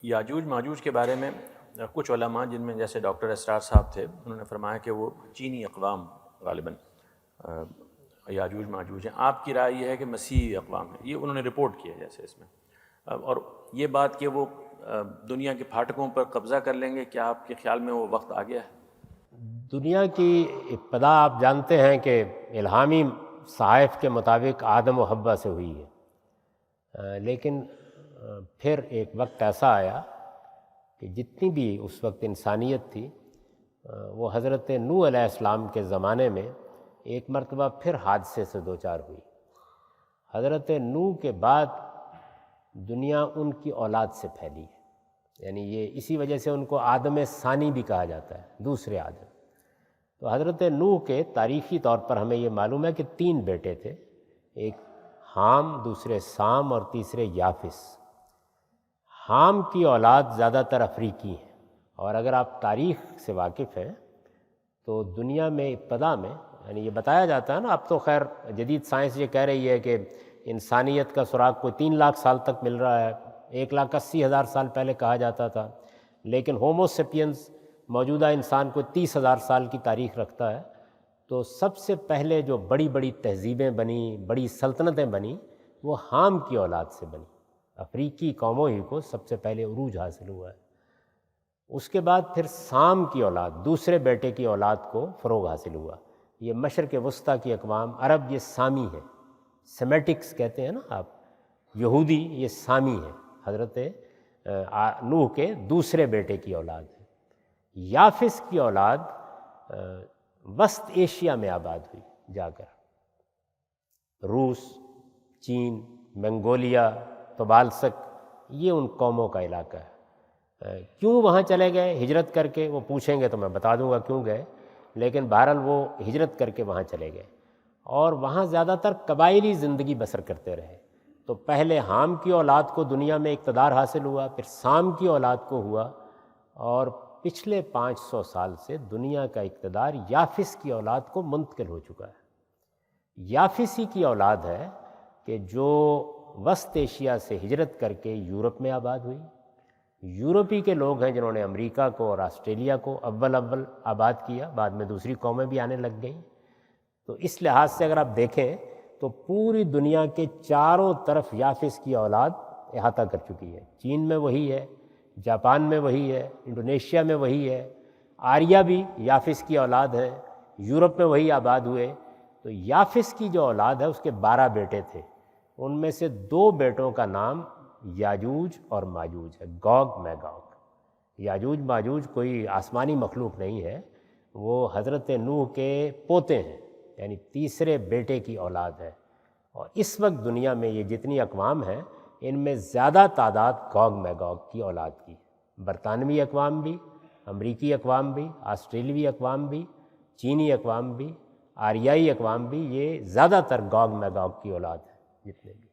یاجوج ماجوج کے بارے میں کچھ علماء جن میں جیسے ڈاکٹر اسرار صاحب تھے، انہوں نے فرمایا کہ وہ چینی اقوام غالباً یاجوج ماجوج ہیں۔ آپ کی رائے یہ ہے کہ مسیحی اقوام ہیں، یہ انہوں نے رپورٹ کیا ہے جیسے اس میں، اور یہ بات کہ وہ دنیا کے پھاٹکوں پر قبضہ کر لیں گے، کیا آپ کے خیال میں وہ وقت آ گیا ہے؟ دنیا کی ابتدا آپ جانتے ہیں کہ الہامی صحائف کے مطابق آدم و حوا سے ہوئی ہے، لیکن پھر ایک وقت ایسا آیا کہ جتنی بھی اس وقت انسانیت تھی وہ حضرت نوح علیہ السلام کے زمانے میں ایک مرتبہ پھر حادثے سے دوچار ہوئی۔ حضرت نوح کے بعد دنیا ان کی اولاد سے پھیلی ہے، یعنی یہ اسی وجہ سے ان کو آدم ثانی بھی کہا جاتا ہے، دوسرے آدم۔ تو حضرت نوح کے تاریخی طور پر ہمیں یہ معلوم ہے کہ 3 بیٹے تھے، ایک حام، دوسرے سام اور تیسرے یافس۔ حام کی اولاد زیادہ تر افریقی ہیں، اور اگر آپ تاریخ سے واقف ہیں تو دنیا میں ابتدا میں یعنی یہ بتایا جاتا ہے نا، اب تو خیر جدید سائنس یہ کہہ رہی ہے کہ انسانیت کا سراغ کوئی 3 لاکھ سال تک مل رہا ہے، 1,80,000 سال پہلے کہا جاتا تھا، لیکن ہومو سیپینز موجودہ انسان کو 30,000 سال کی تاریخ رکھتا ہے۔ تو سب سے پہلے جو بڑی بڑی تہذیبیں بنیں، بڑی سلطنتیں بنیں، وہ حام کی اولاد سے بنیں۔ افریقی قوموں ہی کو سب سے پہلے عروج حاصل ہوا ہے۔ اس کے بعد پھر سام کی اولاد، دوسرے بیٹے کی اولاد کو فروغ حاصل ہوا۔ یہ مشرق وسطیٰ کی اقوام، عرب یہ سامی ہے، سیمیٹکس کہتے ہیں نا آپ، یہودی یہ سامی ہے، حضرت نوح کے دوسرے بیٹے کی اولاد ہے۔ یافس کی اولاد وسط ایشیا میں آباد ہوئی جا کر، روس، چین، منگولیا، طبالسک، یہ ان قوموں کا علاقہ ہے۔ کیوں وہاں چلے گئے ہجرت کر کے، وہ پوچھیں گے تو میں بتا دوں گا کیوں گئے، لیکن بہرحال وہ ہجرت کر کے وہاں چلے گئے، اور وہاں زیادہ تر قبائلی زندگی بسر کرتے رہے۔ تو پہلے حام کی اولاد کو دنیا میں اقتدار حاصل ہوا، پھر سام کی اولاد کو ہوا، اور پچھلے 500 سال سے دنیا کا اقتدار یافس کی اولاد کو منتقل ہو چکا ہے۔ یافسی کی اولاد ہے کہ جو وسط ایشیا سے ہجرت کر کے یورپ میں آباد ہوئی۔ یورپی کے لوگ ہیں جنہوں نے امریکہ کو اور آسٹریلیا کو اول آباد کیا، بعد میں دوسری قومیں بھی آنے لگ گئیں۔ تو اس لحاظ سے اگر آپ دیکھیں تو پوری دنیا کے چاروں طرف یافس کی اولاد احاطہ کر چکی ہے۔ چین میں وہی ہے، جاپان میں وہی ہے، انڈونیشیا میں وہی ہے، آریہ بھی یافس کی اولاد ہے، یورپ میں وہی آباد ہوئے۔ تو یافس کی جو اولاد ہے اس کے 12 بیٹے تھے، ان میں سے 2 بیٹوں کا نام یاجوج اور ماجوج ہے، گوگ میگوگ۔ یاجوج ماجوج کوئی آسمانی مخلوق نہیں ہے، وہ حضرت نوح کے پوتے ہیں، یعنی تیسرے بیٹے کی اولاد ہے۔ اور اس وقت دنیا میں یہ جتنی اقوام ہیں ان میں زیادہ تعداد گوگ میگوگ کی اولاد کی، برطانوی اقوام بھی، امریکی اقوام بھی، آسٹریلوی اقوام بھی، چینی اقوام بھی، آریائی اقوام بھی، یہ زیادہ تر گوگ میگوگ کی اولاد ہے جتنے بھی۔